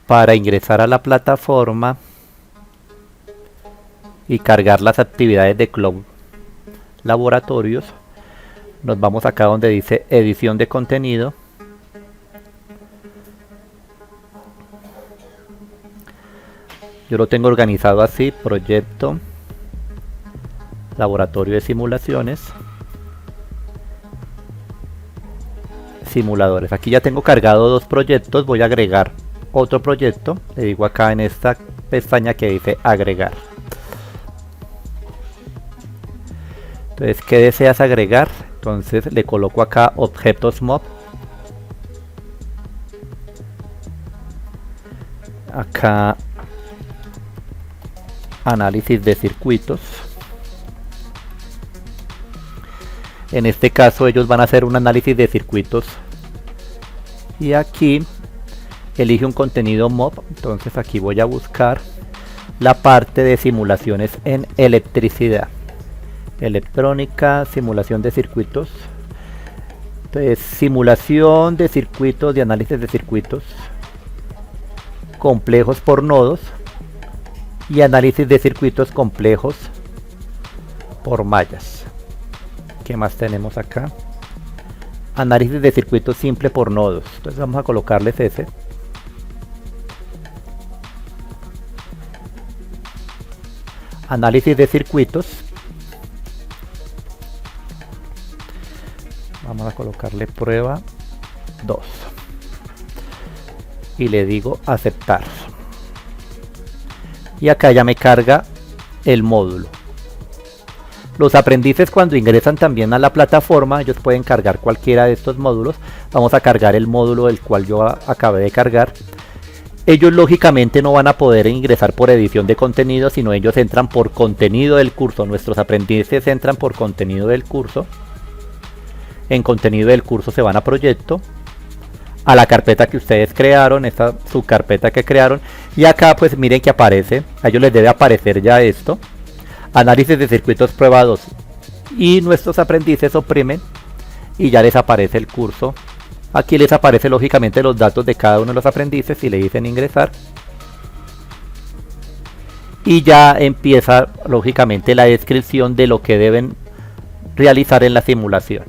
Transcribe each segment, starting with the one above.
Para ingresar a la plataforma y cargar las actividades de Cloud Laboratorios, nos vamos acá donde dice edición de contenido. Yo lo tengo organizado así: proyecto, laboratorio de simulaciones, simuladores. Aquí ya tengo cargado dos proyectos, voy a agregar otro proyecto. Le digo acá en esta pestaña que dice agregar. Entonces, ¿qué deseas agregar? Entonces le coloco acá objetos mob. Acá análisis de circuitos. En este caso ellos van a hacer un análisis de circuitos. Y aquí elige un contenido mob. Entonces aquí voy a buscar la parte de simulaciones en electricidad. Electrónica, simulación de circuitos. Entonces, simulación de circuitos, de análisis de circuitos complejos por nodos y análisis de circuitos complejos por mallas. ¿Qué más tenemos acá? Análisis de circuitos simple por nodos. Entonces vamos a colocarles ese. Análisis de circuitos. Vamos a colocarle prueba 2 y le digo aceptar, y acá ya me carga el módulo. Los aprendices, cuando ingresan también a la plataforma, ellos pueden cargar cualquiera de estos módulos. Vamos a cargar el módulo del cual yo acabé de cargar. Ellos lógicamente no van a poder ingresar por edición de contenido, sino ellos entran por contenido del curso. Nuestros aprendices entran por contenido del curso. En contenido del curso se van a proyecto, a la carpeta que ustedes crearon, esta subcarpeta que crearon, y acá pues miren que aparece, a ellos les debe aparecer ya esto, análisis de circuitos prueba 2, y nuestros aprendices oprimen y ya les aparece el curso. Aquí les aparece lógicamente los datos de cada uno de los aprendices y le dicen ingresar, y ya empieza lógicamente la descripción de lo que deben realizar en la simulación.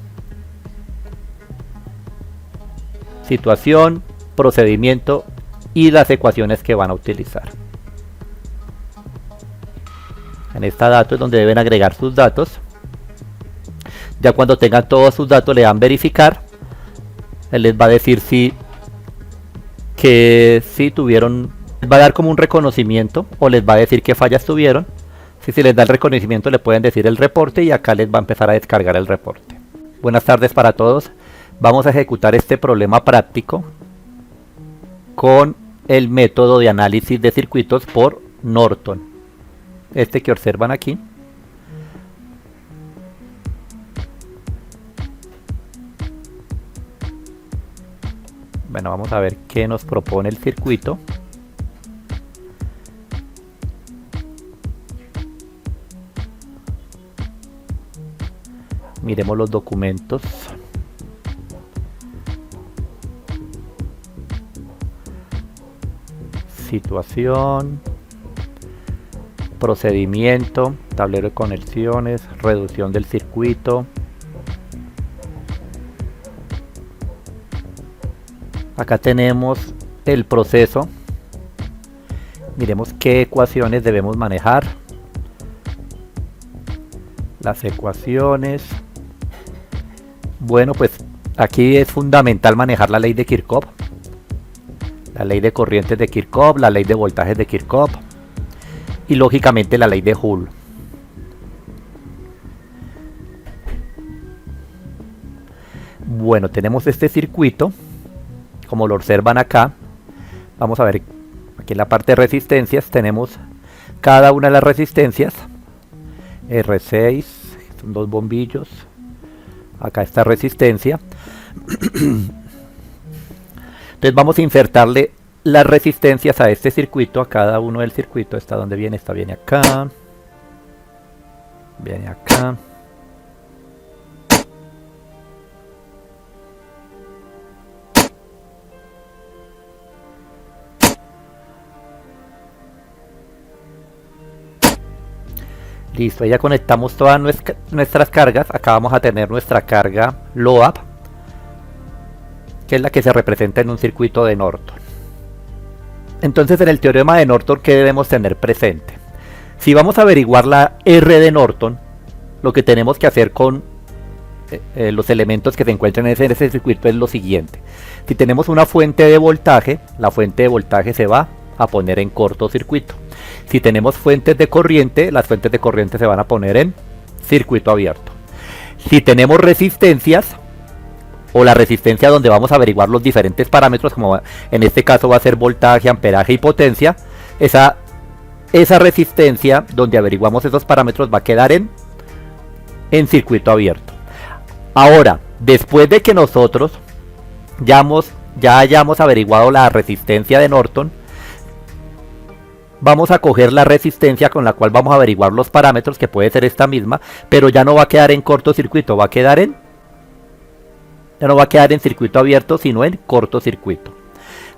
Situación, procedimiento y las ecuaciones que van a utilizar. En esta dato es donde deben agregar sus datos. Ya cuando tengan todos sus datos le dan verificar. Él les va a decir si tuvieron, les va a dar como un reconocimiento o les va a decir qué fallas tuvieron. Si les da el reconocimiento le pueden decir el reporte y acá les va a empezar a descargar el reporte. Buenas tardes para todos. Vamos a ejecutar este problema práctico con el método de análisis de circuitos por Norton. Este que observan aquí. Bueno, vamos a ver qué nos propone el circuito. Miremos los documentos. Situación, procedimiento, tablero de conexiones, reducción del circuito. Acá tenemos el proceso. Miremos qué ecuaciones debemos manejar. Las ecuaciones. Bueno, pues aquí es fundamental manejar la ley de Kirchhoff, la ley de corrientes de Kirchhoff, la ley de voltajes de Kirchhoff y lógicamente la ley de Joule. Bueno, tenemos este circuito, como lo observan acá. Vamos a ver, aquí en la parte de resistencias tenemos cada una de las resistencias. R6, son dos bombillos. Acá está resistencia. Entonces vamos a insertarle las resistencias a este circuito, a cada uno del circuito. ¿Está donde viene? Esta viene acá. Viene acá. Listo, ya conectamos todas nuestras cargas. Acá vamos a tener nuestra carga load, que es la que se representa en un circuito de Norton. Entonces, en el teorema de Norton, ¿qué debemos tener presente? Si vamos a averiguar la R de Norton, lo que tenemos que hacer con los elementos que se encuentran en ese circuito es lo siguiente. Si tenemos una fuente de voltaje, la fuente de voltaje se va a poner en cortocircuito. Si tenemos fuentes de corriente, las fuentes de corriente se van a poner en circuito abierto. Si tenemos resistencias, o la resistencia donde vamos a averiguar los diferentes parámetros, como en este caso va a ser voltaje, amperaje y potencia, esa resistencia donde averiguamos esos parámetros va a quedar en circuito abierto. Ahora, después de que nosotros ya hayamos averiguado la resistencia de Norton, vamos a coger la resistencia con la cual vamos a averiguar los parámetros, que puede ser esta misma, pero ya no va a quedar en cortocircuito, ya no va a quedar en circuito abierto, sino en cortocircuito.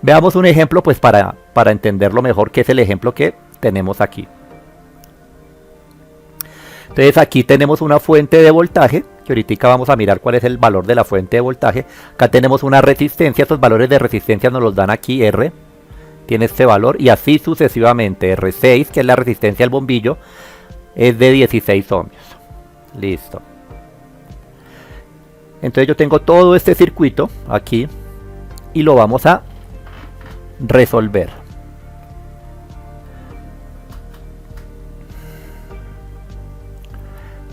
Veamos un ejemplo pues para entenderlo mejor, que es el ejemplo que tenemos aquí. Entonces aquí tenemos una fuente de voltaje, que ahorita vamos a mirar cuál es el valor de la fuente de voltaje. Acá tenemos una resistencia, estos valores de resistencia nos los dan aquí, R, tiene este valor, y así sucesivamente. R6, que es la resistencia del bombillo, es de 16 ohmios. Listo. Entonces yo tengo todo este circuito aquí y lo vamos a resolver.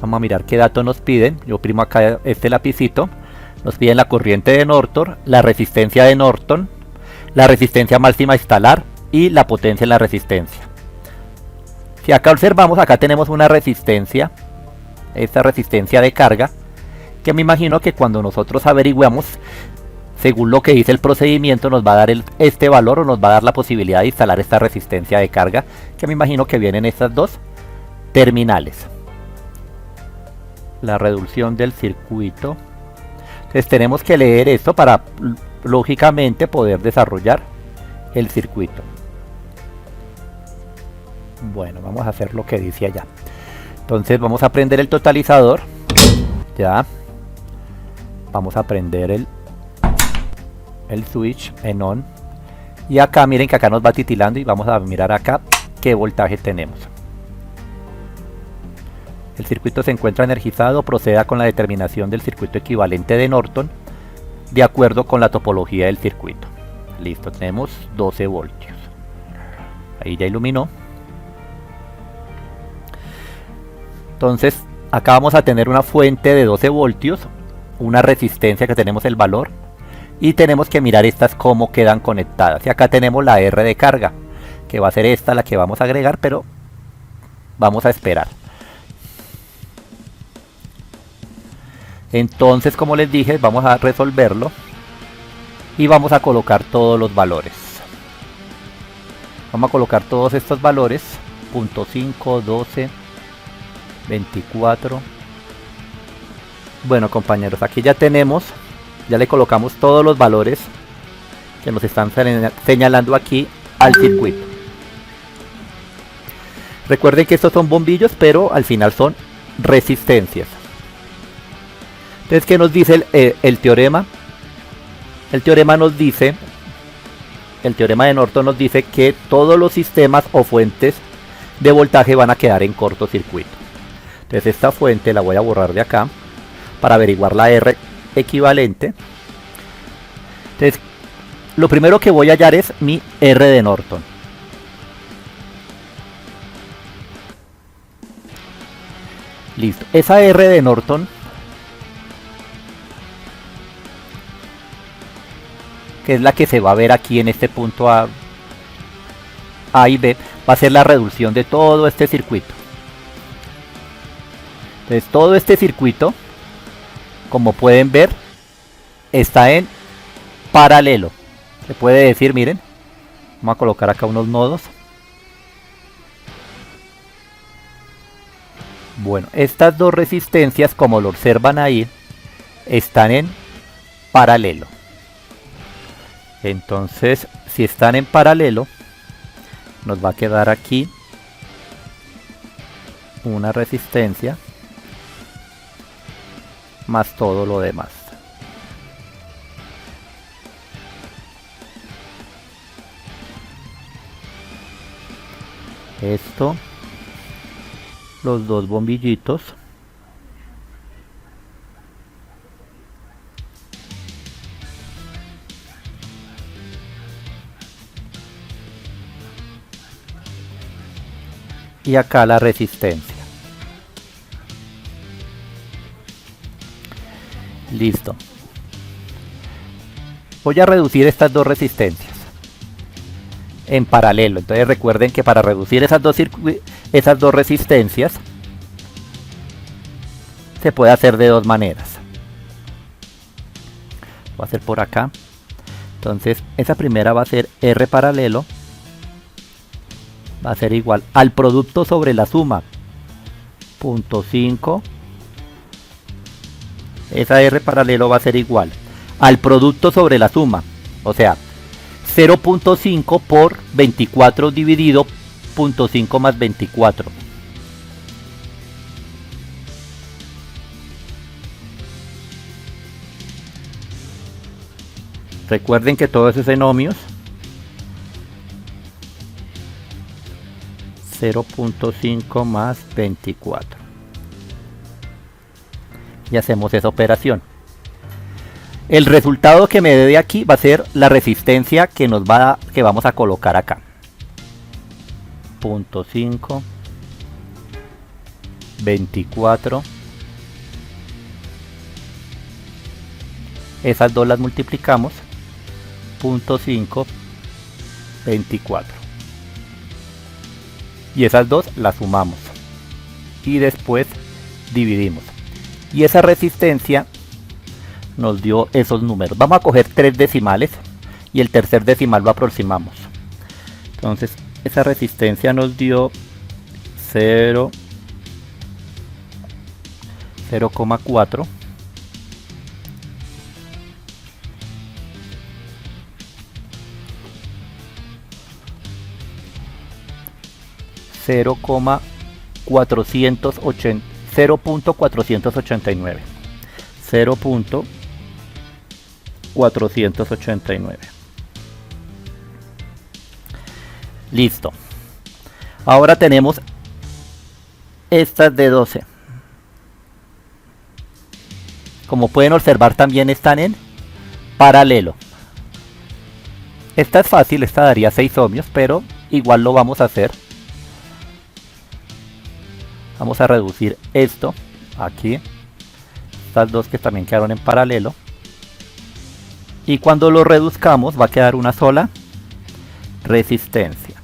Vamos a mirar qué datos nos piden. Yo primo acá este lapicito. Nos piden la corriente de Norton, la resistencia de Norton, la resistencia máxima a instalar y la potencia en la resistencia. Si acá observamos, acá tenemos una resistencia, esta resistencia de carga, que me imagino que cuando nosotros averiguamos, según lo que dice el procedimiento, nos va a dar este valor, o nos va a dar la posibilidad de instalar esta resistencia de carga, que me imagino que vienen estas dos terminales. La reducción del circuito. Entonces tenemos que leer esto para lógicamente poder desarrollar el circuito. Bueno, vamos a hacer lo que dice allá. Entonces vamos a prender el totalizador. Ya. Vamos a prender el switch en on. Y acá miren que acá nos va titilando y vamos a mirar acá qué voltaje tenemos. El circuito se encuentra energizado. Proceda con la determinación del circuito equivalente de Norton de acuerdo con la topología del circuito. Listo, tenemos 12 voltios. Ahí ya iluminó. Entonces acá vamos a tener una fuente de 12 voltios, una resistencia que tenemos el valor, y tenemos que mirar estas cómo quedan conectadas. Y acá tenemos la R de carga, que va a ser esta la que vamos a agregar, pero vamos a esperar. Entonces, como les dije, vamos a resolverlo y vamos a colocar todos los valores. Vamos a colocar todos estos valores: 0.5, 12, 24. Bueno, compañeros, aquí ya tenemos, ya le colocamos todos los valores que nos están señalando aquí al circuito. Recuerden que estos son bombillos, pero al final son resistencias. Entonces, ¿qué nos dice el teorema? El teorema nos dice, el teorema de Norton nos dice que todos los sistemas o fuentes de voltaje van a quedar en cortocircuito. Entonces esta fuente la voy a borrar de acá para averiguar la R equivalente. Entonces lo primero que voy a hallar es mi R de Norton. Listo, esa R de Norton, que es la que se va a ver aquí en este punto A y B, va a ser la reducción de todo este circuito. Entonces todo este circuito, como pueden ver, está en paralelo. Se puede decir, miren, vamos a colocar acá unos nodos. Bueno, estas dos resistencias, como lo observan ahí, están en paralelo. Entonces, si están en paralelo, nos va a quedar aquí una resistencia más todo lo demás. Esto, los dos bombillitos, y acá la resistencia. Listo. Voy a reducir estas dos resistencias en paralelo. Entonces recuerden que para reducir esas dos resistencias se puede hacer de dos maneras. Voy a hacer por acá. Entonces esa primera va a ser R paralelo, va a ser igual al producto sobre la suma 0.5. Esa R paralelo va a ser igual al producto sobre la suma, o sea, 0.5 por 24 dividido 0.5 más 24. Recuerden que todo eso es en ohmios. 0.5 más 24. Y hacemos esa operación. El resultado que me dé de aquí va a ser la resistencia que vamos a colocar acá. 0.5, 24. Esas dos las multiplicamos. 0.5, 24. Y esas dos las sumamos. Y después dividimos. Y esa resistencia nos dio esos números. Vamos a coger 3 decimales y el tercer decimal lo aproximamos. Entonces esa resistencia nos dio 0,4 0.489. 0.489. Listo. Ahora tenemos estas de 12. Como pueden observar, también están en paralelo. Esta es fácil, esta daría 6 ohmios, pero igual lo vamos a hacer. Vamos a reducir esto aquí, estas dos que también quedaron en paralelo, y cuando lo reduzcamos va a quedar una sola resistencia.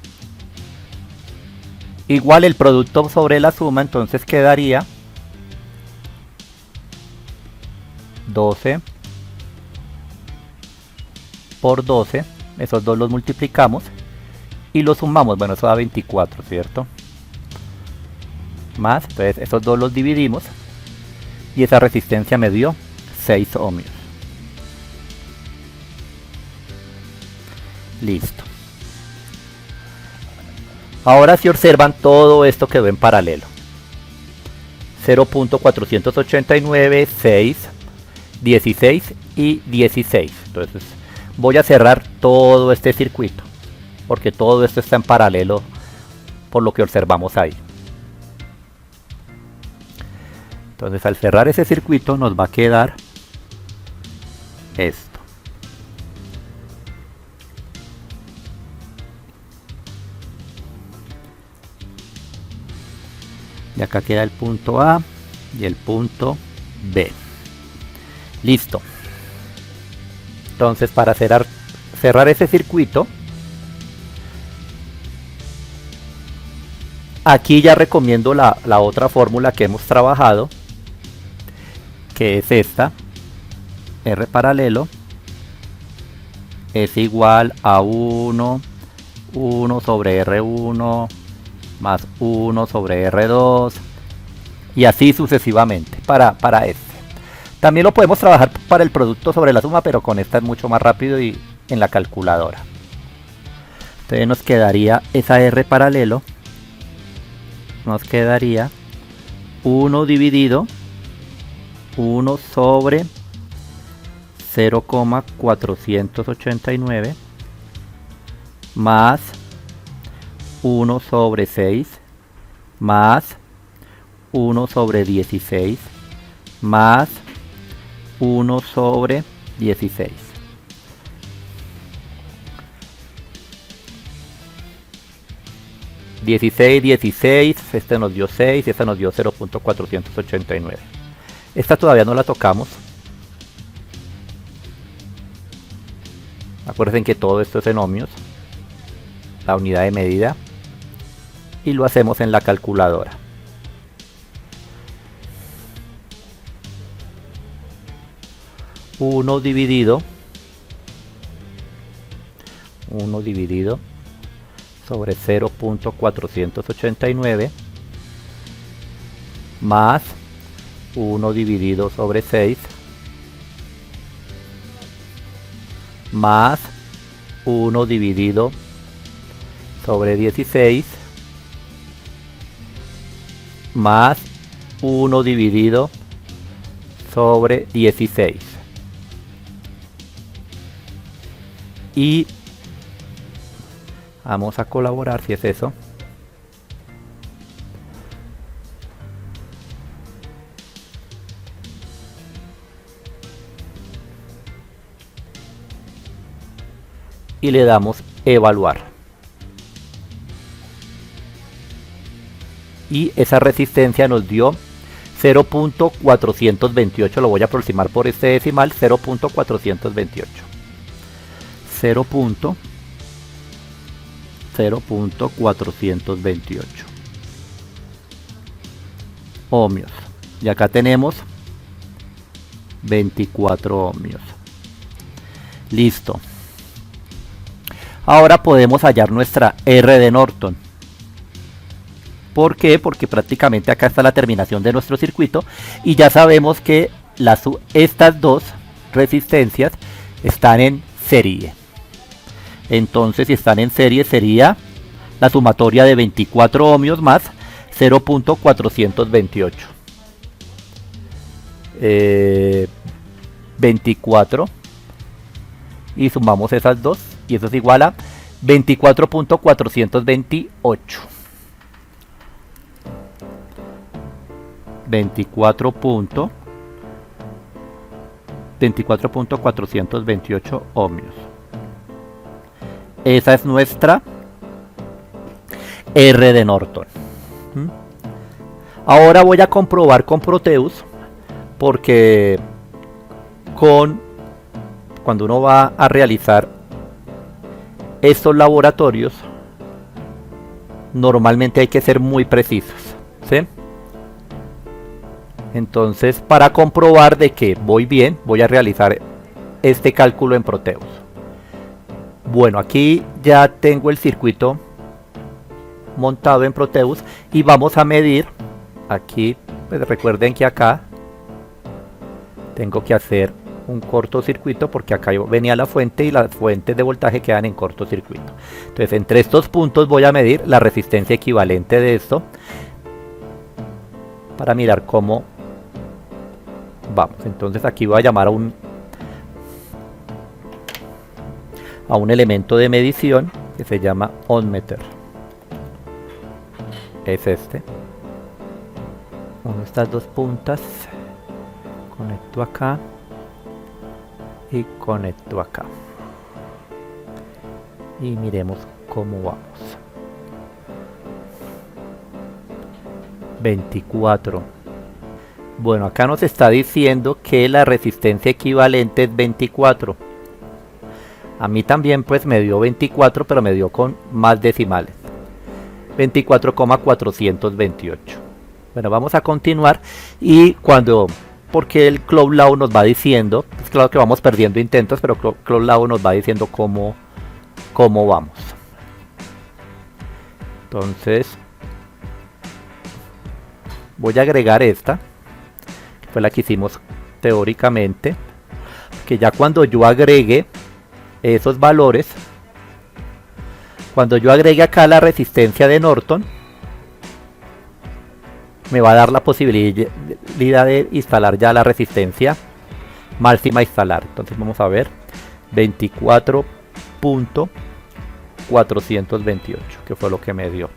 Igual el producto sobre la suma, entonces quedaría 12 por 12, esos dos los multiplicamos y los sumamos, bueno, eso da 24, ¿cierto? Más, entonces esos dos los dividimos y esa resistencia me dio 6 ohmios. Listo. Ahora si observan, todo esto quedó en paralelo. 0.489, 6, 16 y 16. Entonces voy a cerrar todo este circuito porque todo esto está en paralelo por lo que observamos ahí. Entonces al cerrar ese circuito nos va a quedar esto. Y acá queda el punto A y el punto B. Listo. Entonces para cerrar ese circuito, aquí ya recomiendo la otra fórmula que hemos trabajado, que es esta. R paralelo es igual a 1 sobre R1 más 1 sobre R2 y así sucesivamente para este. También lo podemos trabajar para el producto sobre la suma, pero con esta es mucho más rápido y en la calculadora. Entonces nos quedaría esa R paralelo, nos quedaría 1 dividido 1 sobre 0,489 más 1 sobre 6 más 1 sobre 16 más 1 sobre 16. Este nos dio 6 y esta nos dio 0.489. Esta todavía no la tocamos. Acuérdense que todo esto es en ohmios, la unidad de medida, y lo hacemos en la calculadora. Uno dividido sobre 0.489 más 1 dividido sobre 6 más 1 dividido sobre 16 más 1 dividido sobre 16. Y vamos a colaborar si es eso. Y le damos evaluar. Y esa resistencia nos dio 0.428, lo voy a aproximar por este decimal, 0.428. 0.428 ohmios. Y acá tenemos 24 ohmios. Listo. Ahora podemos hallar nuestra R de Norton. ¿Por qué? Porque prácticamente acá está la terminación de nuestro circuito y ya sabemos que estas dos resistencias están en serie. Entonces, si están en serie, sería la sumatoria de 24 ohmios más 0.428. 24 y sumamos esas dos y eso es igual a 24.428. 24.428 ohmios. Esa es nuestra R de Norton. Ahora voy a comprobar con Proteus, porque cuando uno va a realizar estos laboratorios, normalmente hay que ser muy precisos, ¿sí? Entonces, para comprobar de que voy bien, voy a realizar este cálculo en Proteus. Bueno, aquí ya tengo el circuito montado en Proteus y vamos a medir. Aquí, pues recuerden que acá tengo que hacer un cortocircuito porque acá venía la fuente y las fuentes de voltaje quedan en cortocircuito. Entonces, entre estos puntos voy a medir la resistencia equivalente de esto para mirar cómo vamos. Entonces, aquí voy a llamar a un elemento de medición que se llama ohmmeter. Es este. Uno de estas dos puntas. Conecto acá y conecto acá. Y miremos cómo vamos. 24. Bueno, acá nos está diciendo que la resistencia equivalente es 24. A mí también pues me dio 24, pero me dio con más decimales. 24,428. Bueno, vamos a continuar y porque el Cloud Law nos va diciendo, es claro que vamos perdiendo intentos, pero Cloud Law nos va diciendo cómo vamos. Entonces, voy a agregar esta, que fue la que hicimos teóricamente, que ya cuando yo agregue esos valores, cuando yo agregue acá la resistencia de Norton, me va a dar la posibilidad de instalar ya la resistencia máxima a instalar. Entonces vamos a ver 24.428, que fue lo que me dio.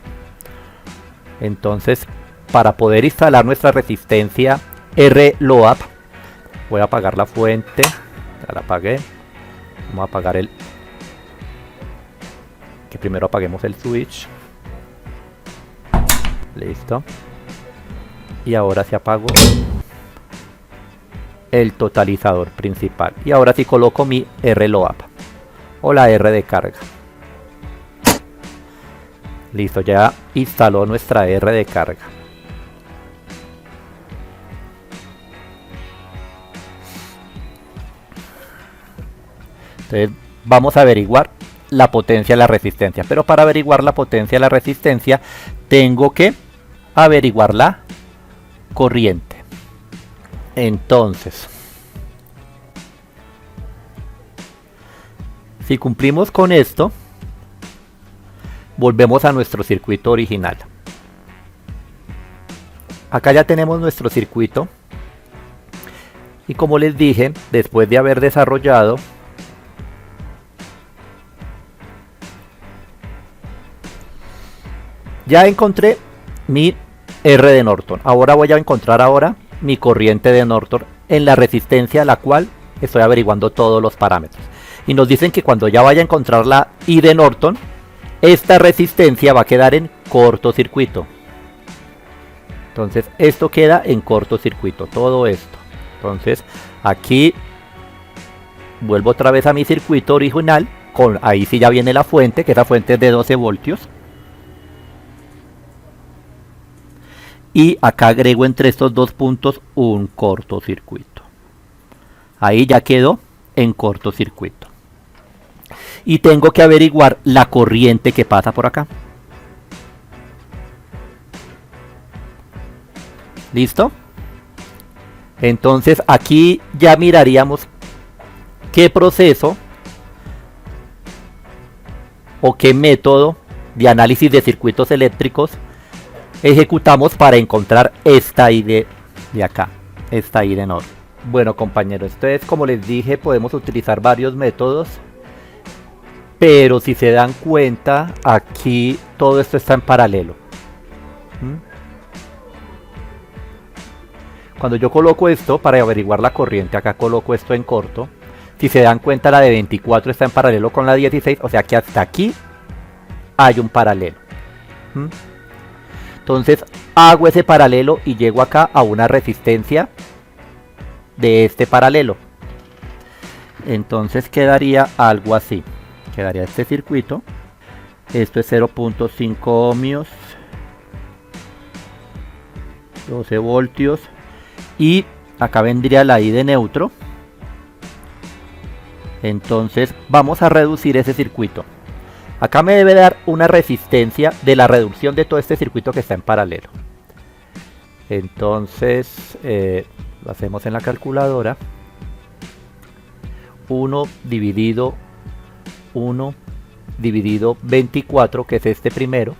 Entonces, para poder instalar nuestra resistencia RLOAD, voy a apagar la fuente. Ya la apagué. Vamos a apagar que primero apaguemos el switch. Listo. Y ahora sí apago el totalizador principal. Y ahora sí coloco mi RLOAD o la R de carga. Listo, ya instaló nuestra R de carga. Entonces vamos a averiguar la potencia de la resistencia. Pero para averiguar la potencia de la resistencia tengo que averiguar la corriente. Entonces, si cumplimos con esto, volvemos a nuestro circuito original. Acá ya tenemos nuestro circuito. Y como les dije, después de haber desarrollado ya encontré mi R de Norton. Ahora voy a encontrar mi corriente de Norton en la resistencia a la cual estoy averiguando todos los parámetros. Y nos dicen que cuando ya vaya a encontrar la I de Norton, esta resistencia va a quedar en cortocircuito. Entonces esto queda en cortocircuito, todo esto. Entonces aquí vuelvo otra vez a mi circuito original. Ahí sí ya viene la fuente, que esa fuente es de 12 voltios. Y acá agrego entre estos dos puntos un cortocircuito. Ahí ya quedó en cortocircuito. Y tengo que averiguar la corriente que pasa por acá. ¿Listo? Entonces aquí ya miraríamos qué proceso o qué método de análisis de circuitos eléctricos ejecutamos para encontrar esta I de acá, esta I de Norton. Bueno, compañeros, entonces como les dije, podemos utilizar varios métodos, pero si se dan cuenta, aquí todo esto está en paralelo. Cuando yo coloco esto para averiguar la corriente, acá coloco esto en corto. Si se dan cuenta, la de 24 está en paralelo con la 16, o sea que hasta aquí hay un paralelo. Entonces hago ese paralelo y llego acá a una resistencia de este paralelo. Entonces quedaría algo así. Quedaría este circuito. Esto es 0.5 ohmios, 12 voltios. Y acá vendría la I de neutro. Entonces vamos a reducir ese circuito. Acá me debe dar una resistencia de la reducción de todo este circuito que está en paralelo. Entonces lo hacemos en la calculadora. 1 dividido 24, que es este primero,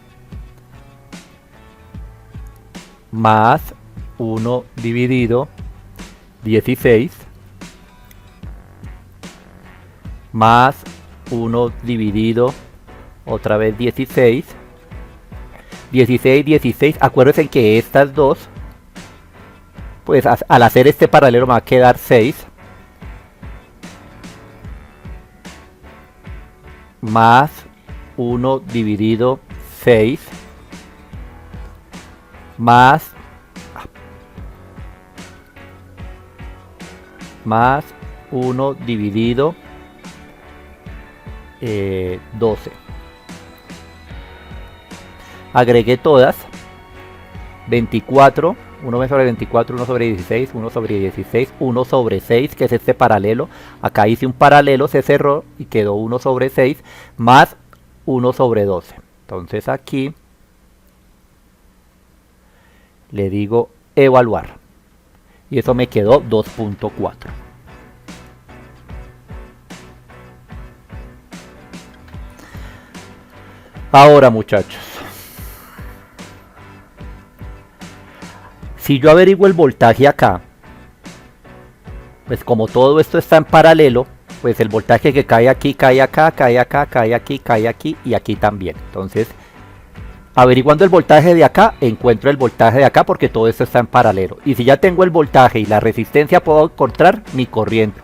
más 1 dividido 16, más 1 dividido otra vez 16, 16, acuérdense que estas dos, pues al hacer este paralelo me va a quedar 6, más 1 dividido 6, más 1 dividido 12. Agregué todas. 24, 1 sobre 24, 1 sobre 16, 1 sobre 16, 1 sobre 6, que es este paralelo. Acá hice un paralelo, se cerró y quedó 1 sobre 6, más 1 sobre 12. Entonces aquí le digo evaluar. Y eso me quedó 2.4. Ahora, muchachos, Si yo averiguo el voltaje acá, pues como todo esto está en paralelo, pues el voltaje que cae aquí, cae acá, cae acá, cae aquí y aquí también. Entonces, averiguando el voltaje de acá, encuentro el voltaje de acá porque todo esto está en paralelo. Y si ya tengo el voltaje y la resistencia, puedo encontrar mi corriente.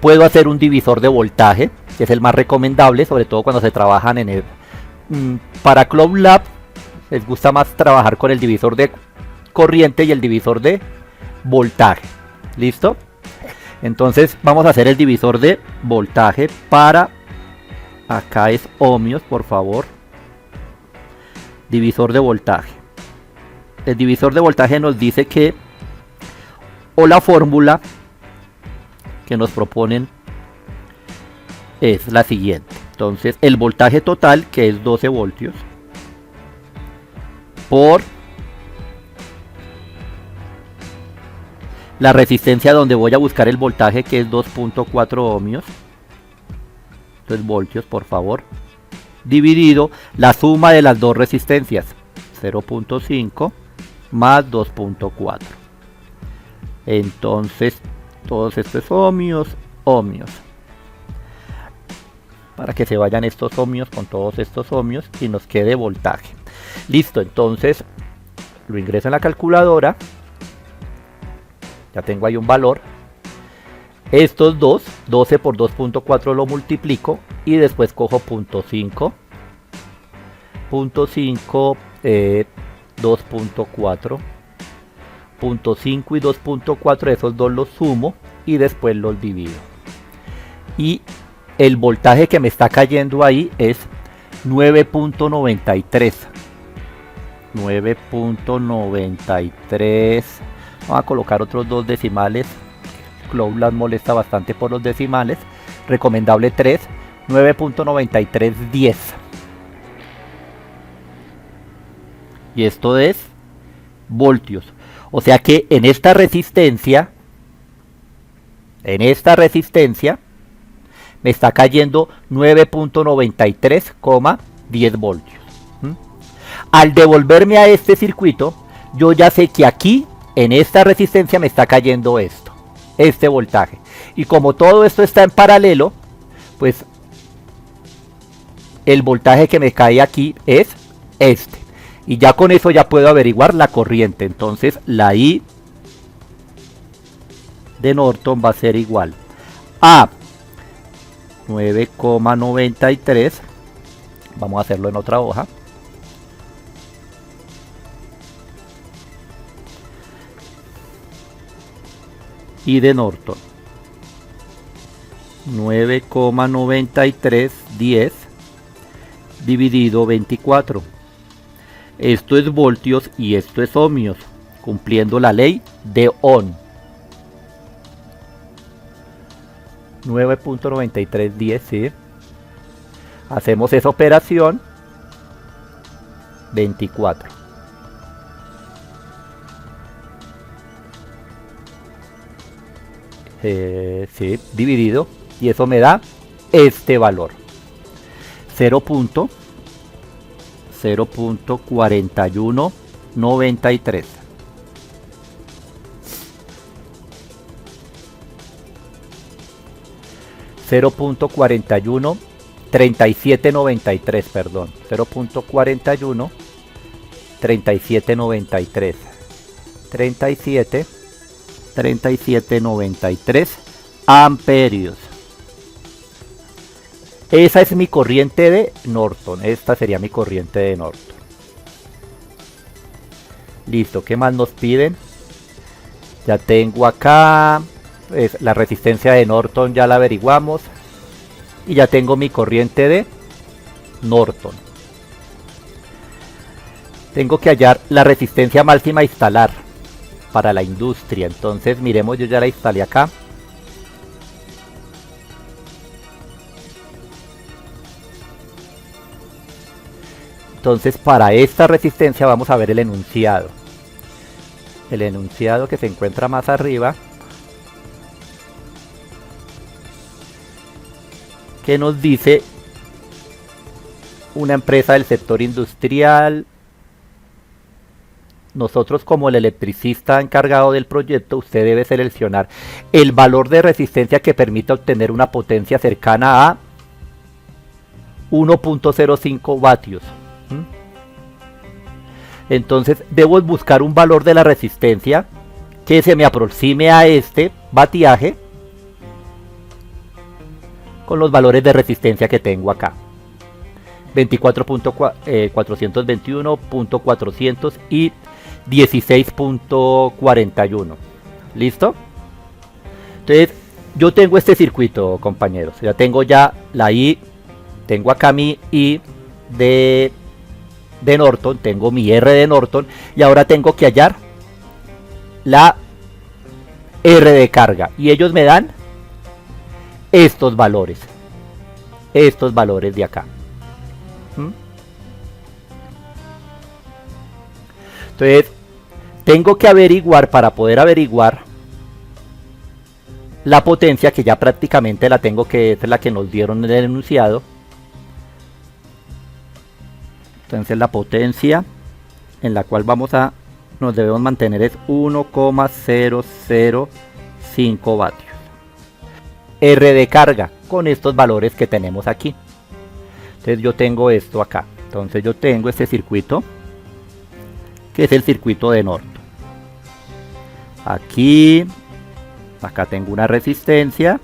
Puedo hacer un divisor de voltaje, que es el más recomendable, sobre todo cuando se trabajan en el... Para Cloud Lab, les gusta más trabajar con el divisor de corriente y el divisor de voltaje. ¿Listo? Entonces vamos a hacer el divisor de voltaje para... Acá es ohmios, por favor. Divisor de voltaje. El divisor de voltaje nos dice que... O la fórmula que nos proponen es la siguiente. Entonces el voltaje total, que es 12 voltios, por la resistencia donde voy a buscar el voltaje, que es 2.4 ohmios, entonces voltios, por favor, dividido la suma de las dos resistencias, 0.5 más 2.4. Entonces todos estos ohmios, para que se vayan estos ohmios con todos estos ohmios y nos quede voltaje. Listo, entonces lo ingreso en la calculadora. Ya tengo ahí un valor. Estos dos, 12 por 2.4 lo multiplico y después cojo 0.5. 0.5, 2.4. 0.5 y 2.4, esos dos los sumo y después los divido. Y el voltaje que me está cayendo ahí es 9.93. 9.93. Vamos a colocar otros dos decimales. Cloud Lab molesta bastante por los decimales. Recomendable 3. 9.9310. Y esto es voltios. O sea que en esta resistencia me está cayendo 9.93,10 voltios. Al devolverme a este circuito, yo ya sé que aquí, en esta resistencia, me está cayendo este voltaje. Y como todo esto está en paralelo, pues el voltaje que me cae aquí es este. Y ya con eso ya puedo averiguar la corriente. Entonces la I de Norton va a ser igual a 9,93. Vamos a hacerlo en otra hoja. I de Norton 9,9310 dividido 24. Esto es voltios y esto es ohmios, cumpliendo la ley de Ohm. 9.9310, ¿sí? Hacemos esa operación. 24. Sí, dividido. Y eso me da este valor. 0.4193. $0.413793, perdón, 0.413793, 3793 amperios. Esa es mi corriente de Norton. Esta sería mi corriente de Norton. Listo, ¿qué más nos piden? Ya tengo acá la resistencia de Norton, ya la averiguamos. Y ya tengo mi corriente de Norton. Tengo que hallar la resistencia máxima a instalar para la industria. Entonces miremos, yo ya la instalé acá. Entonces para esta resistencia vamos a ver el enunciado. El enunciado que se encuentra más arriba, que nos dice una empresa del sector industrial nosotros como el electricista encargado del proyecto, usted debe seleccionar el valor de resistencia que permita obtener una potencia cercana a 1.05 vatios. Entonces debo buscar un valor de la resistencia que se me aproxime a este vatiaje con los valores de resistencia que tengo acá. 24.421.400 y 16.41. ¿Listo? Entonces yo tengo este circuito, compañeros. Ya tengo ya la I, tengo acá mi I de Norton, tengo mi R de Norton y ahora tengo que hallar la R de carga y ellos me dan estos valores de acá. Entonces tengo que averiguar, para poder averiguar la potencia, que ya prácticamente la tengo, que es la que nos dieron en el enunciado. Entonces la potencia en la cual nos debemos mantener es 1,005 vatios. R de carga con estos valores que tenemos aquí. Entonces yo tengo esto acá. Entonces yo tengo este circuito, que es el circuito de Norton. Acá tengo una resistencia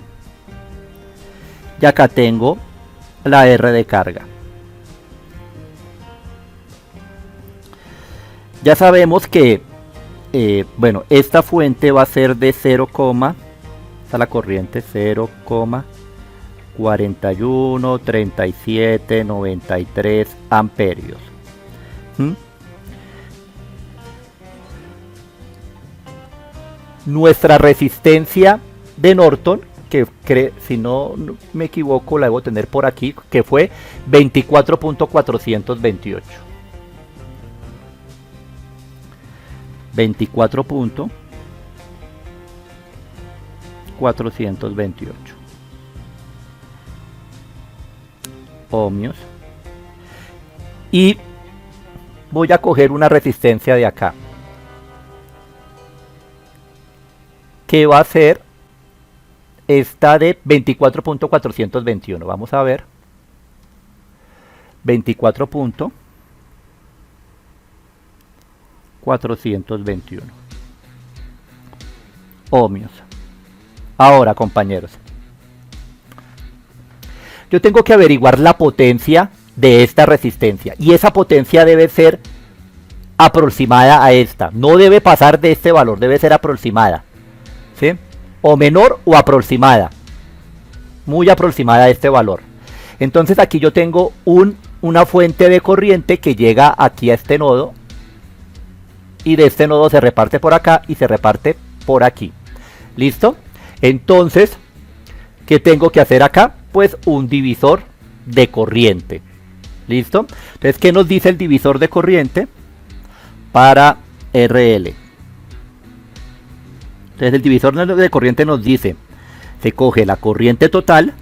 y acá tengo la R de carga. Ya sabemos que bueno, esta fuente va a ser de 0, está la corriente 0,413793 amperios. Nuestra resistencia de Norton, que si no me equivoco la debo tener por aquí, que fue 24.428. 24.428 ohmios. Y voy a coger una resistencia de acá, que va a ser esta de 24.421. Vamos a ver. 24.421 ohmios. Ahora, compañeros, yo tengo que averiguar la potencia de esta resistencia y esa potencia debe ser aproximada a esta. No debe pasar de este valor, debe ser aproximada, ¿sí? O menor o aproximada, muy aproximada a este valor. Entonces aquí yo tengo una fuente de corriente que llega aquí a este nodo y de este nodo se reparte por acá y se reparte por aquí. ¿Listo? Entonces, ¿qué tengo que hacer acá? Pues un divisor de corriente. ¿Listo? Entonces, ¿qué nos dice el divisor de corriente para RL? Entonces el divisor de corriente nos dice, se coge la corriente total,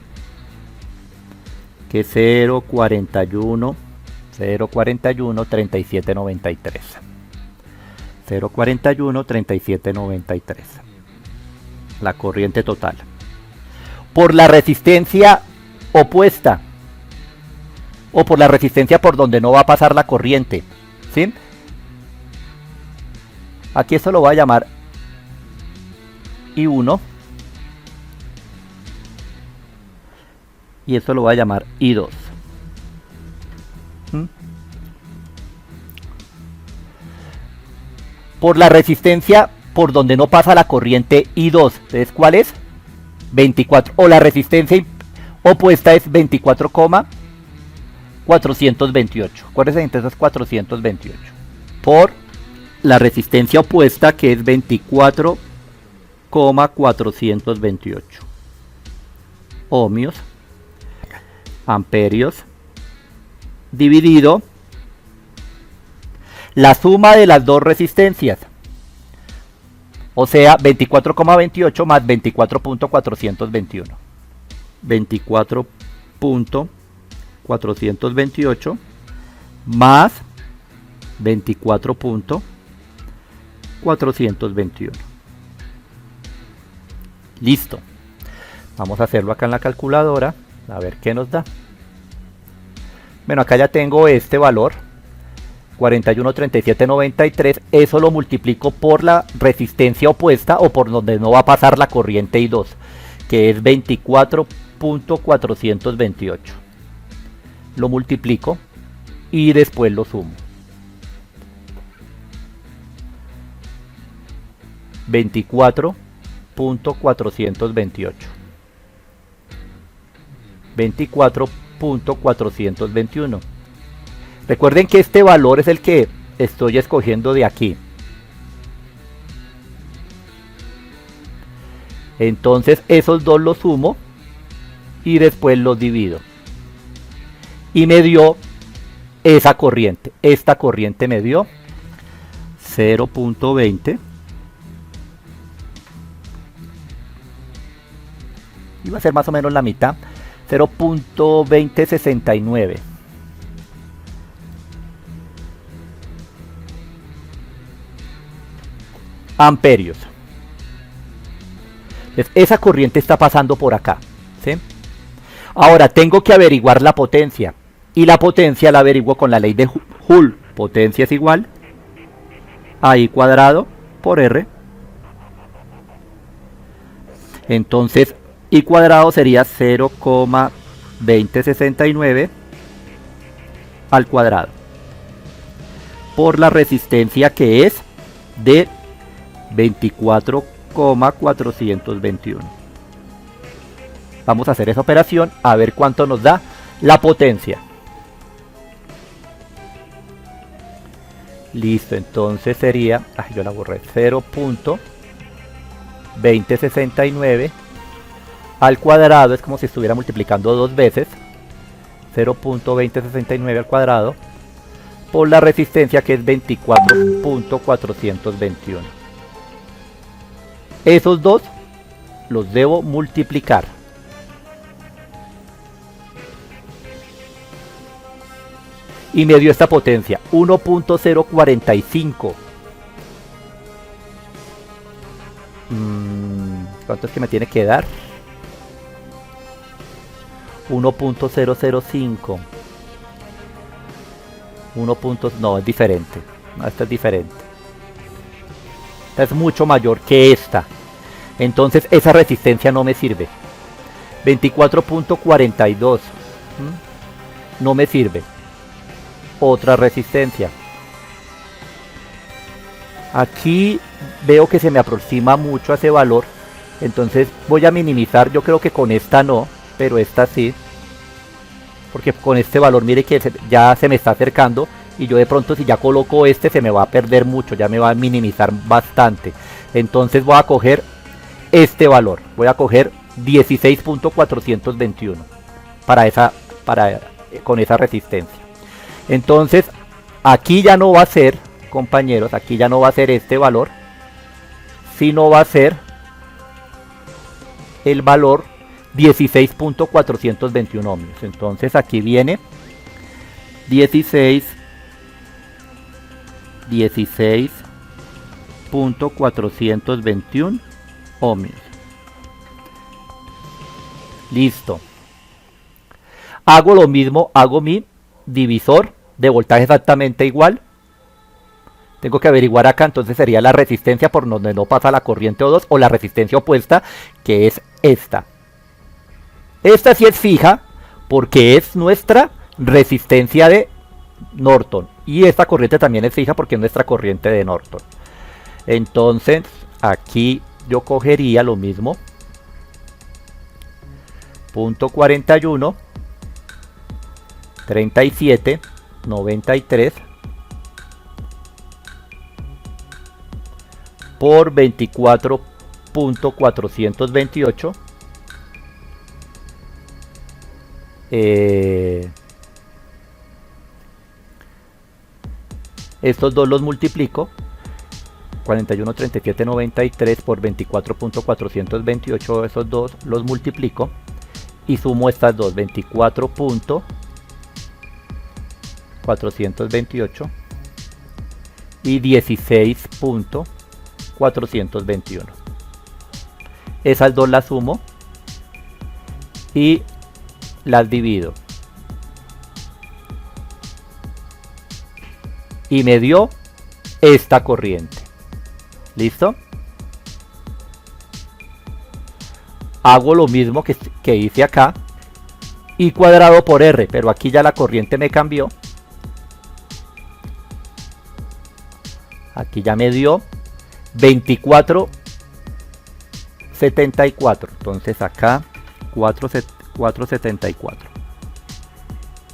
que es 0,413793. 0,413793. La corriente total. Por la resistencia opuesta. O por la resistencia por donde no va a pasar la corriente. ¿Sí? Aquí esto lo voy a llamar I1 y esto lo voy a llamar I2. Por la resistencia por donde no pasa la corriente I2, entonces ¿cuál es? 24, o la resistencia opuesta es 24,428. Acuérdense, entonces 428 por la resistencia opuesta, que es 24,428 ohmios, amperios, dividido la suma de las dos resistencias, o sea 24,28 más 24.421. 24.428 más 24.421. 421. Listo. Vamos a hacerlo acá en la calculadora, a ver qué nos da. Bueno, acá ya tengo este valor, 41,3793. Eso lo multiplico por la resistencia opuesta o por donde no va a pasar la corriente I2, que es 24.428. Lo multiplico y después lo sumo. 24.428. 24.421. Recuerden que este valor es el que estoy escogiendo de aquí. Entonces esos dos los sumo y después los divido. Y me dio esa corriente. Esta corriente me dio 0.20. Iba a ser más o menos la mitad. 0.2069. Amperios. Entonces, esa corriente está pasando por acá, ¿sí? Ahora tengo que averiguar la potencia. Y la potencia la averiguo con la ley de Joule. Potencia es igual a I cuadrado por R. Entonces I cuadrado sería 0,2069 al cuadrado por la resistencia, que es de 24,421. Vamos a hacer esa operación a ver cuánto nos da la potencia. Listo, entonces sería, yo la borré, 0.2069 al cuadrado, es como si estuviera multiplicando dos veces, 0.2069 al cuadrado por la resistencia, que es 24.421. Esos dos los debo multiplicar. Y me dio esta potencia, 1.045. ¿Cuánto es que me tiene que dar? 1.005. No, es diferente. No, esta es diferente. Esta es mucho mayor que esta. Entonces esa resistencia no me sirve. 24.42. No me sirve. Otra resistencia. Aquí veo que se me aproxima mucho a ese valor. Entonces voy a minimizar. Yo creo que con esta no, pero esta sí. Porque con este valor, mire que ya se me está acercando. Y yo de pronto, si ya coloco este, se me va a perder mucho. Ya me va a minimizar bastante. Entonces voy a coger este valor. Voy a coger 16.421 con esa resistencia. Entonces aquí ya no va a ser, compañeros, aquí ya no va a ser este valor, sino va a ser el valor 16.421 ohmios. Entonces aquí viene 16.421 ohmios. Listo. Hago lo mismo, hago mi divisor de voltaje exactamente igual. Tengo que averiguar acá, entonces sería la resistencia por donde no pasa la corriente O2, o la resistencia opuesta, que es esta. Esta sí es fija porque es nuestra resistencia de Norton, y esta corriente también es fija porque es nuestra corriente de Norton. Entonces aquí yo cogería lo mismo, punto 41, 37, 93 por 24.428. Estos dos los multiplico, 41, 37, 93 por 24.428, esos dos los multiplico y sumo estas dos, 24.428 y 16.421. 421. Esas dos las sumo y las divido. Y me dio esta corriente. ¿Listo? Hago lo mismo que hice acá. I cuadrado por R, pero aquí ya la corriente me cambió. Aquí ya me dio 24,74. Entonces acá 4,74.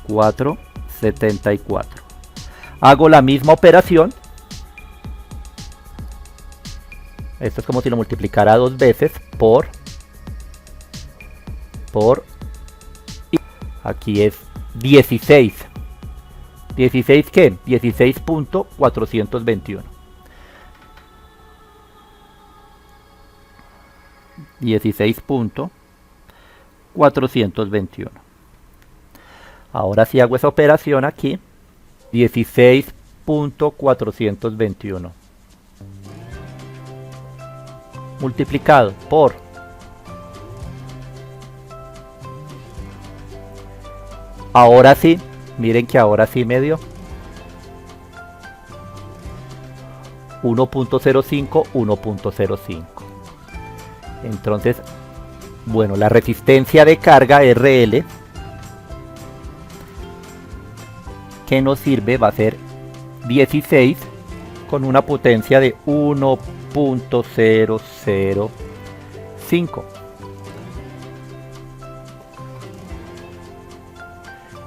4,74. Hago la misma operación. Esto es como si lo multiplicara dos veces por aquí es 16. ¿16 qué? 16.421. 16.421. Ahora si hago esa operación aquí, 16.421 multiplicado por ahora sí, miren que ahora sí me dio 1.05, 1.05. Entonces, bueno, la resistencia de carga RL que nos sirve va a ser 16 con una potencia de 1.005.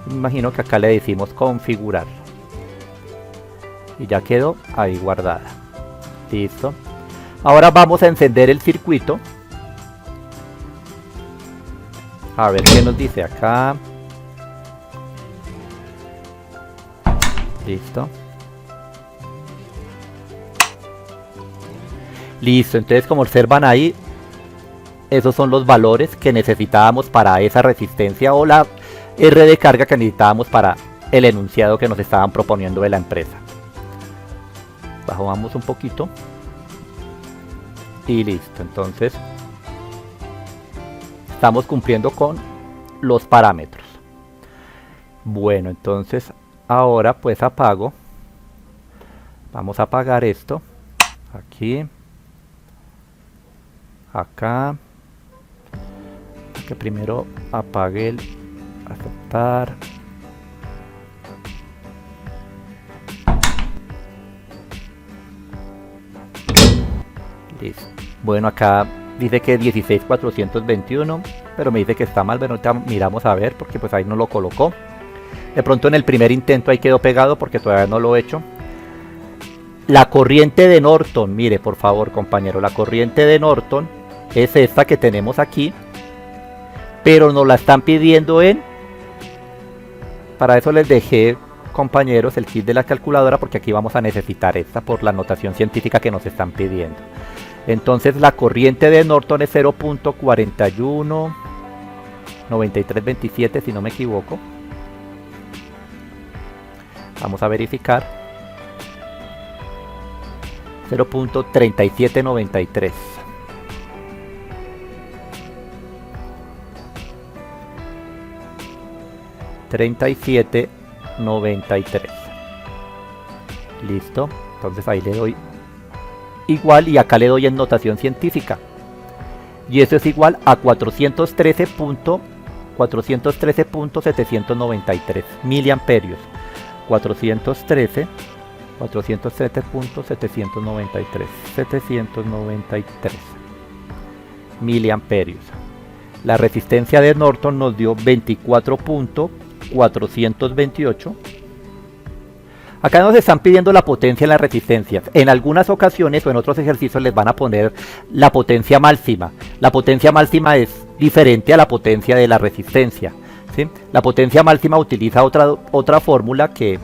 Me imagino que acá le decimos configurar y ya quedó ahí guardada. Listo. Ahora vamos a encender el circuito. A ver qué nos dice acá. Listo. Listo, entonces como observan ahí, esos son los valores que necesitábamos para esa resistencia o la R de carga que necesitábamos para el enunciado que nos estaban proponiendo de la empresa. Bajamos un poquito. Y listo, entonces estamos cumpliendo con los parámetros. Bueno, entonces ahora pues apago. Vamos a apagar esto. Aquí. Acá. Que primero apague el aceptar. Listo. Bueno, acá dice que 16.421, pero me dice que está mal. Bueno, ahorita miramos a ver porque pues ahí no lo colocó. De pronto en el primer intento ahí quedó pegado porque todavía no lo he hecho. La corriente de Norton, mire por favor compañero, la corriente de Norton es esta que tenemos aquí, pero nos la están pidiendo en, para eso les dejé compañeros el kit de la calculadora porque aquí vamos a necesitar esta por la notación científica que nos están pidiendo. Entonces la corriente de Norton es 0.419327 si no me equivoco. Vamos a verificar. 0.3793. $37.93. Listo. Entonces ahí le doy igual y acá le doy en notación científica. Y eso es igual a 413.793 miliamperios. 413.793 miliamperios. La resistencia de Norton nos dio 24.428. Acá nos están pidiendo la potencia en las resistencias. En algunas ocasiones o en otros ejercicios les van a poner la potencia máxima. La potencia máxima es diferente a la potencia de la resistencia, ¿sí? La potencia máxima utiliza otra fórmula que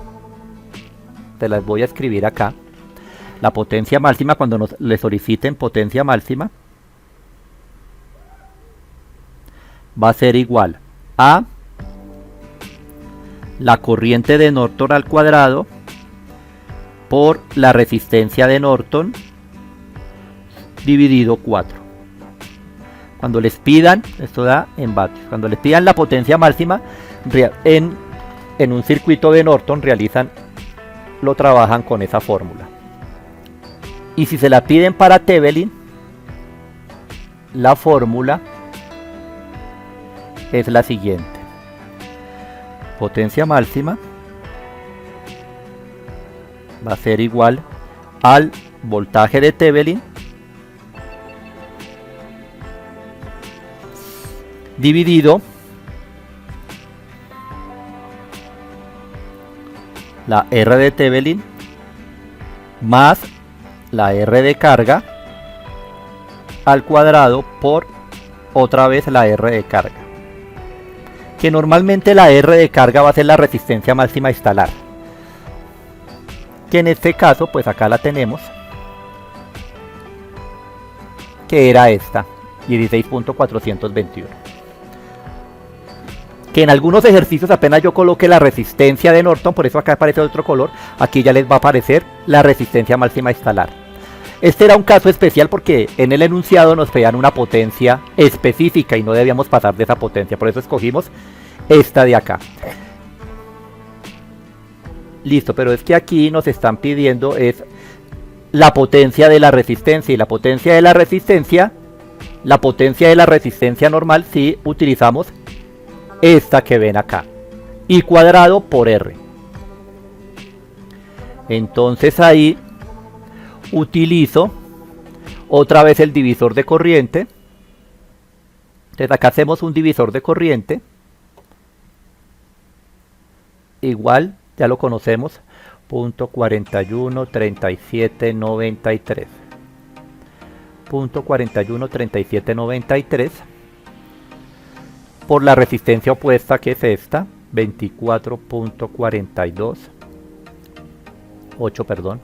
te las voy a escribir acá. La potencia máxima, cuando le soliciten potencia máxima, va a ser igual a la corriente de Norton al cuadrado por la resistencia de Norton dividido 4. Cuando les pidan, esto da en vatios, cuando les pidan la potencia máxima en un circuito de Norton lo trabajan con esa fórmula. Y si se la piden para Thevenin, la fórmula es la siguiente: potencia máxima va a ser igual al voltaje de Thevenin dividido la R de Thevenin más la R de carga al cuadrado por otra vez la R de carga, que normalmente la R de carga va a ser la resistencia máxima instalar, que en este caso pues acá la tenemos, que era esta, 16.421, que en algunos ejercicios apenas yo coloque la resistencia de Norton, por eso acá aparece otro color, aquí ya les va a aparecer la resistencia máxima instalar. Este era un caso especial porque en el enunciado nos pedían una potencia específica y no debíamos pasar de esa potencia, por eso escogimos esta de acá. Listo, pero es que aquí nos están pidiendo es la potencia de la resistencia, y la potencia de la resistencia normal si utilizamos esta que ven acá, I cuadrado por R. Entonces ahí utilizo otra vez el divisor de corriente. Entonces acá hacemos un divisor de corriente, igual, ya lo conocemos, punto 41 37 93, punto 41 37 93 por la resistencia opuesta, que es esta, 24.42 8, perdón.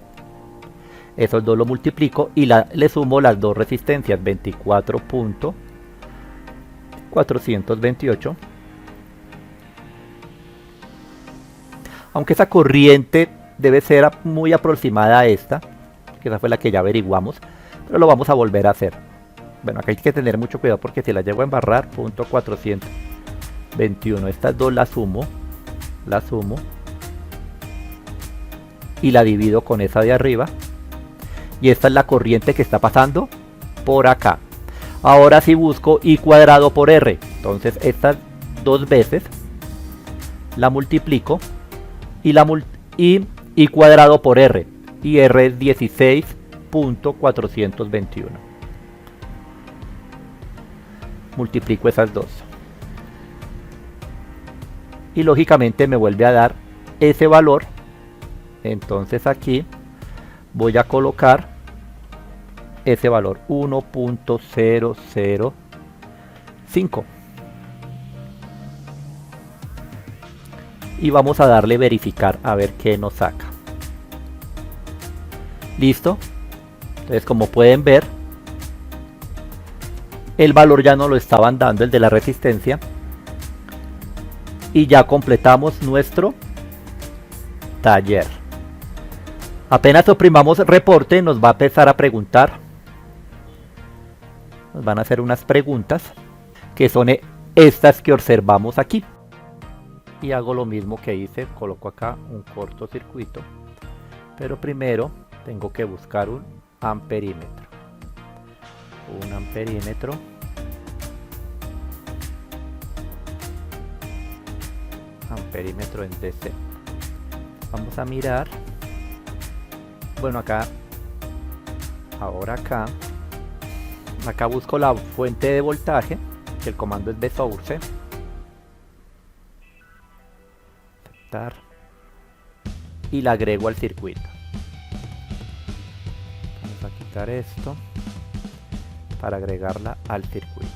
Esos dos lo multiplico y le sumo las dos resistencias, 24.428. Aunque esa corriente debe ser muy aproximada a esta, que esa fue la que ya averiguamos, pero lo vamos a volver a hacer. Bueno, acá hay que tener mucho cuidado porque si la llego a embarrar, punto 421, estas dos las sumo y la divido con esa de arriba, y esta es la corriente que está pasando por acá. Ahora si busco I cuadrado por R, entonces estas dos veces la multiplico y I cuadrado por R, y R es 16.421. Multiplico esas dos y lógicamente me vuelve a dar ese valor. Entonces aquí voy a colocar ese valor, 1.005, y vamos a darle verificar a ver qué nos saca. Listo. Entonces, como pueden ver, el valor ya no lo estaban dando, el de la resistencia, y ya completamos nuestro taller. Apenas oprimamos reporte, nos va a empezar a preguntar, nos van a hacer unas preguntas que son estas que observamos aquí, y hago lo mismo que hice, coloco acá un cortocircuito, pero primero tengo que buscar un amperímetro, amperímetro en DC. Vamos a mirar. Bueno, ahora acá busco la fuente de voltaje, que el comando es de source, aceptar, y la agrego al circuito. Vamos a quitar esto para agregarla al circuito.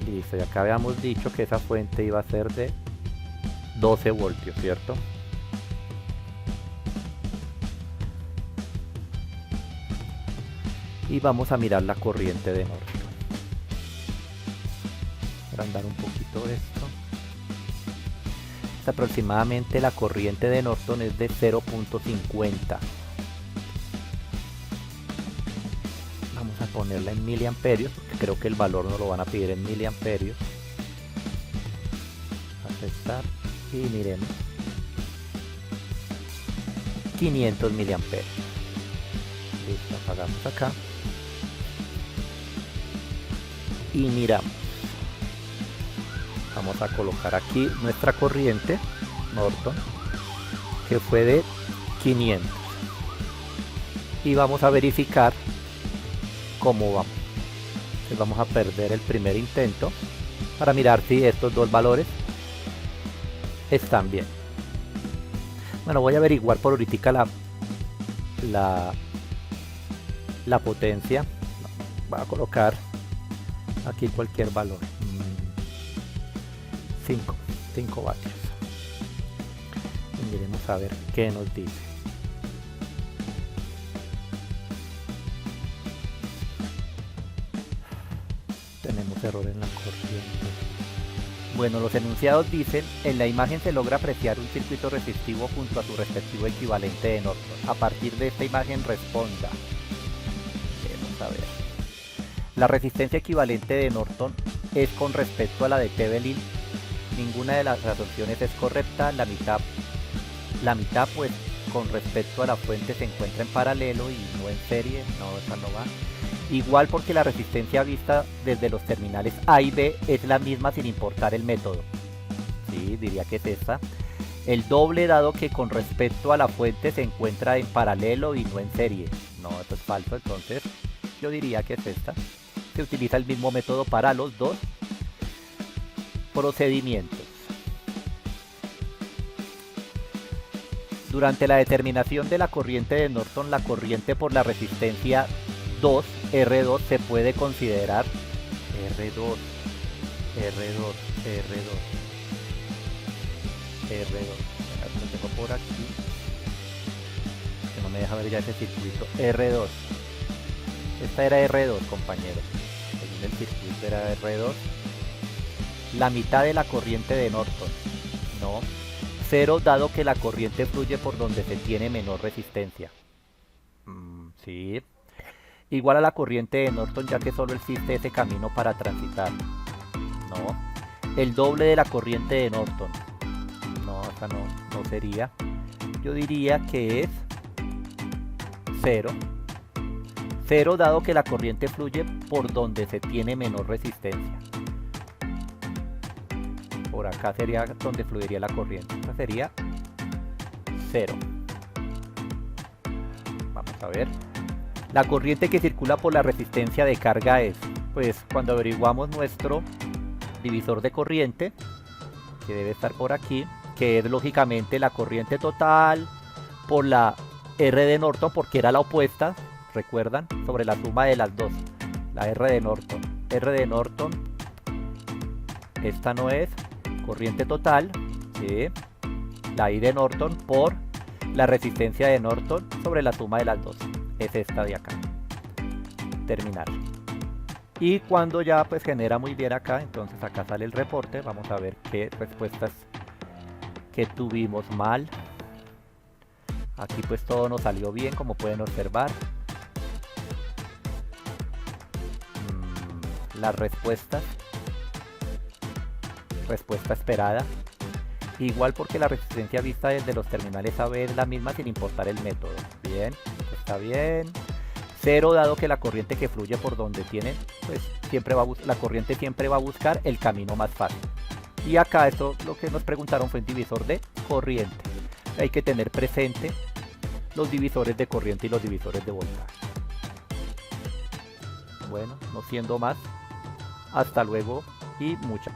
Listo, y acá habíamos dicho que esa fuente iba a ser de 12 voltios, ¿cierto? Y vamos a mirar la corriente de Norton. Para andar un poquito esto. Aproximadamente la corriente de Norton es de 0.50. ponerla en miliamperios, porque creo que el valor nos lo van a pedir en miliamperios. Aceptar y miremos. 500 miliamperios. Listo, apagamos acá. Y miramos. Vamos a colocar aquí nuestra corriente Norton, que fue de 500. Y vamos a verificar cómo vamos. Entonces vamos a perder el primer intento para mirar si estos dos valores están bien. Bueno, voy a averiguar por ahorita la potencia. Voy a colocar aquí cualquier valor. 5 vatios. Y miremos a ver qué nos dice. Tenemos error en la corriente. Bueno, los enunciados dicen: en la imagen se logra apreciar un circuito resistivo junto a su respectivo equivalente de Norton. A partir de esta imagen responda. Vamos a ver. La resistencia equivalente de Norton es con respecto a la de Thevenin. Ninguna de las opciones es correcta. La mitad pues con respecto a la fuente se encuentra en paralelo y no en serie. No, esa no va. Igual porque la resistencia vista desde los terminales A y B es la misma sin importar el método. Sí, diría que es esta. El doble dado que con respecto a la fuente se encuentra en paralelo y no en serie. No, esto es falso, entonces yo diría que es esta. Se utiliza el mismo método para los dos procedimientos. Durante la determinación de la corriente de Norton, la corriente por la resistencia 2, R2, se puede considerar R2, lo tengo por aquí, que no me deja ver ya ese circuito. R2, esta era R2, compañeros, según el circuito era R2. La mitad de la corriente de Norton, no. 0 dado que la corriente fluye por donde se tiene menor resistencia. Sí. Igual a la corriente de Norton, ya que solo existe ese camino para transitar. No. El doble de la corriente de Norton. No, esa no sería. Yo diría que es 0. 0 dado que la corriente fluye por donde se tiene menor resistencia. Por acá sería donde fluiría la corriente. Esta sería 0. Vamos a ver. La corriente que circula por la resistencia de carga es, pues cuando averiguamos nuestro divisor de corriente, que debe estar por aquí, que es lógicamente la corriente total por la R de Norton, porque era la opuesta, recuerdan, sobre la suma de las dos. La R de Norton. R de Norton, esta no es, corriente total, ¿sí? La I de Norton por la resistencia de Norton sobre la suma de las dos. Es esta de acá. Terminar. Y cuando ya pues genera muy bien acá, entonces acá sale el reporte. Vamos a ver qué respuestas que tuvimos mal. Aquí pues todo nos salió bien, como pueden observar. Las respuestas. Respuesta esperada. Igual porque la resistencia vista desde los terminales AB es la misma sin importar el método. Bien, está bien. 0 dado que la corriente que fluye por donde tiene, pues siempre la corriente siempre va a buscar el camino más fácil. Y acá esto lo que nos preguntaron fue un divisor de corriente. Hay que tener presente los divisores de corriente y los divisores de voltaje. Bueno, no siendo más, hasta luego y muchas